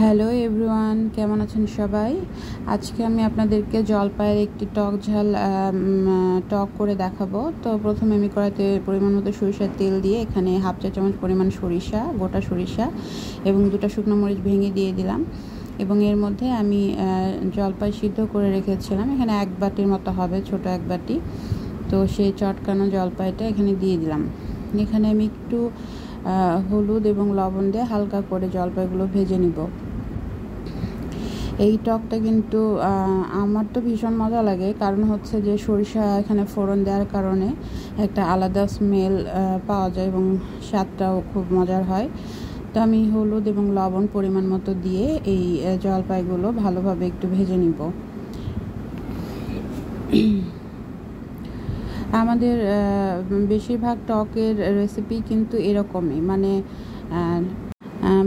Hello everyone, কেমন আছেন সবাই? আজকে আমি আপনাদেরকে জলপাইয়ের একটি টক ঝাল টক করে দেখাবো। তো প্রথমে আমি কড়াইতে পরিমাণ মতো সরিষার তেল দিয়ে এখানে হাফ চা চামচ পরিমাণ সরিষা, গোটা সরিষা এবং 2টা শুকনো মরিচ ভেঙে দিয়ে দিলাম। এবং এর মধ্যে আমি জলপাই সিদ্ধ করে রেখেছিলাম, এখানে 1 বাটির মতো হবে, ছোট 1 বাটি। তো সেই চটকানো জলপাইটা এখানে দিয়ে দিলাম। এখানে আমি একটু হলুদ এবং লবণ দিয়ে হালকা করে জলপাইগুলো ভেজে নিব। এই টকটা কিন্তু আমার তো ভীষণ মজা লাগে, কারণ হচ্ছে যে সরিষা এখানে ফোড়ন দেওয়ার কারণে একটা আলাদা স্মেল পাওয়া যায় এবং স্বাদটাও খুব মজার হয়। তো আমি হলুদ এবং লবণ পরিমাণ মতো দিয়ে এই জলপাইগুলো ভালোভাবে একটু ভেজে নিব। আমাদের বেশিরভাগ টকের রেসিপি কিন্তু এরকমই, মানে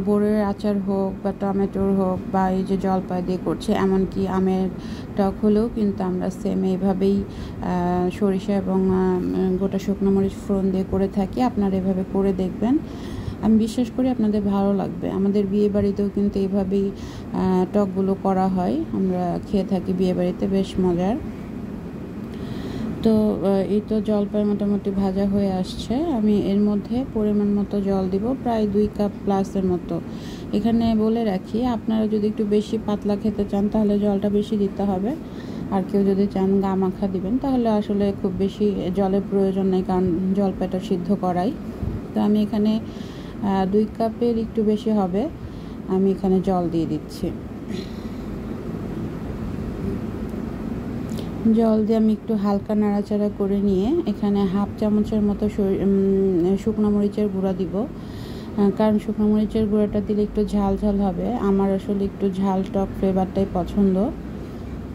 বড়ের আচার হোক বা টমেটোর হোক বা এই যে জলপাই দিয়ে করছে, এমনকি আমের টক হলেও কিন্তু আমরা সেম এইভাবেই সরিষা এবং গোটা শুকনো মরিচ ফোড়ন দিয়ে করে থাকি। আপনারা এভাবে করে দেখবেন, আমি বিশ্বাস করি আপনাদের ভালো লাগবে। আমাদের বিয়ে বাড়িতেও কিন্তু এইভাবেই টকগুলো করা হয়, আমরা খেয়ে থাকি বিয়ে বাড়িতে, বেশ মজার। তো এই তো জলপাই মোটামুটি ভাজা হয়ে আসছে। আমি এর মধ্যে পরিমাণ মতো জল দিব, প্রায় 2 কাপ প্লাসের মতো। এখানে বলে রাখি, আপনারা যদি একটু বেশি পাতলা খেতে চান তাহলে জলটা বেশি দিতে হবে, আর কেউ যদি চান গা মাখা দিবেন তাহলে আসলে খুব বেশি জলের প্রয়োজন নেই, কারণ জলপাইটা সিদ্ধ করাই। তো আমি এখানে 2 কাপের একটু বেশি হবে, আমি এখানে জল দিয়ে দিচ্ছি। জল দিয়ে আমি একটু হালকা নাড়াচাড়া করে নিয়ে এখানে হাফ চামচের মতো শুকনো মরিচের গুঁড়া দিব, কারণ শুকনো মরিচের গুঁড়াটা দিলে একটু ঝাল ঝাল হবে। আমার আসলে একটু ঝাল টক ফ্লেভারটাই পছন্দ।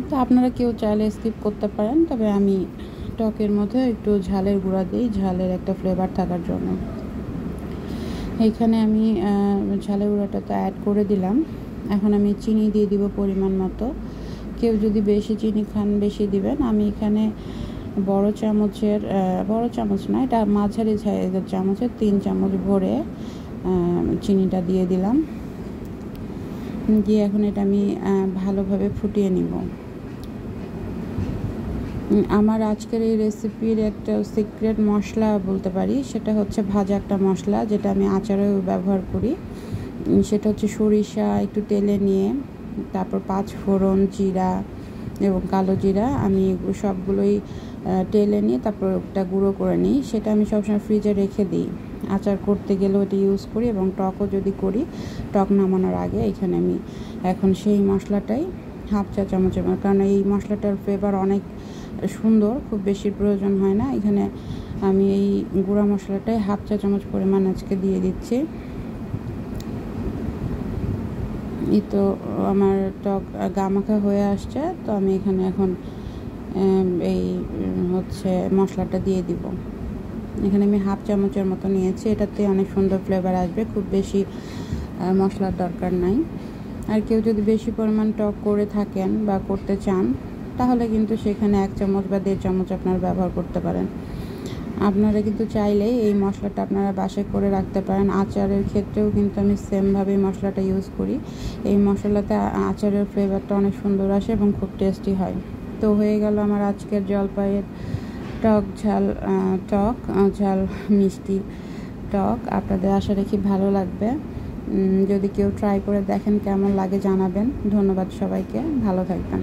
তো আপনারা কেউ চাইলে স্কিপ করতে পারেন, তবে আমি টকের মধ্যে একটু ঝালের গুঁড়া দিই, ঝালের একটা ফ্লেভার থাকার জন্য। এখানে আমি ঝালের গুঁড়াটা তো অ্যাড করে দিলাম। এখন আমি চিনি দিয়ে দিব পরিমাণ মতো। কেউ যদি বেশি চিনি খান বেশি দিবেন। আমি এখানে বড় চামচ না, এটা মাঝারি সাইজের চামচের 3 চামচ ভরে চিনিটা দিয়ে দিলাম। দিয়ে এখন এটা আমি ভালোভাবে ফুটিয়ে নিব। আমার আজকের এই রেসিপির একটা সিক্রেট মশলা বলতে পারি, সেটা হচ্ছে ভাজা একটা মশলা, যেটা আমি আচারেও ব্যবহার করি। সেটা হচ্ছে সরিষা একটু তেলে নিয়ে, তারপর 5 ফোড়ন, জিরা এবং কালো জিরা, আমি সবগুলোই তেলে নিয়ে তারপর ওটা গুঁড়ো করে নিই। সেটা আমি সবসময় ফ্রিজে রেখে দিই, আচার করতে গেলেও এটা ইউজ করি, এবং টকও যদি করি, টক নামানোর আগে এখানে আমি এখন সেই মশলাটাই হাফ চা চামচের, কারণ এই মশলাটার ফ্লেভার অনেক সুন্দর, খুব বেশি প্রয়োজন হয় না। এখানে আমি এই গুঁড়া মশলাটাই হাফ চা চামচ পরিমাণ আজকে দিয়ে দিচ্ছি। এই তো আমার টক গামাখা হয়ে আসছে। তো আমি এখানে এখন এই হচ্ছে মশলাটা দিয়ে দিব। এখানে আমি হাফ চামচের মতো নিয়েছি, এটাতে অনেক সুন্দর ফ্লেভার আসবে, খুব বেশি মশলার দরকার নাই। আর কেউ যদি বেশি পরিমাণ টক করে থাকেন বা করতে চান, তাহলে কিন্তু সেখানে 1 চামচ বা 1.5 চামচ আপনারা ব্যবহার করতে পারেন। আপনারা কিন্তু চাইলেই এই মশলাটা আপনারা বাসায় করে রাখতে পারেন। আচারের ক্ষেত্রেও কিন্তু আমি সেমভাবে মশলাটা ইউজ করি। এই মশলাতে আচারের ফ্লেভারটা অনেক সুন্দর আসে এবং খুব টেস্টি হয়। তো হয়ে গেল আমার আজকের জলপাইয়ের ঝাল মিষ্টি টক। আপনাদের আশা রাখি ভালো লাগবে। যদি কেউ ট্রাই করে দেখেন কেমন লাগে জানাবেন। ধন্যবাদ সবাইকে, ভালো থাকবেন।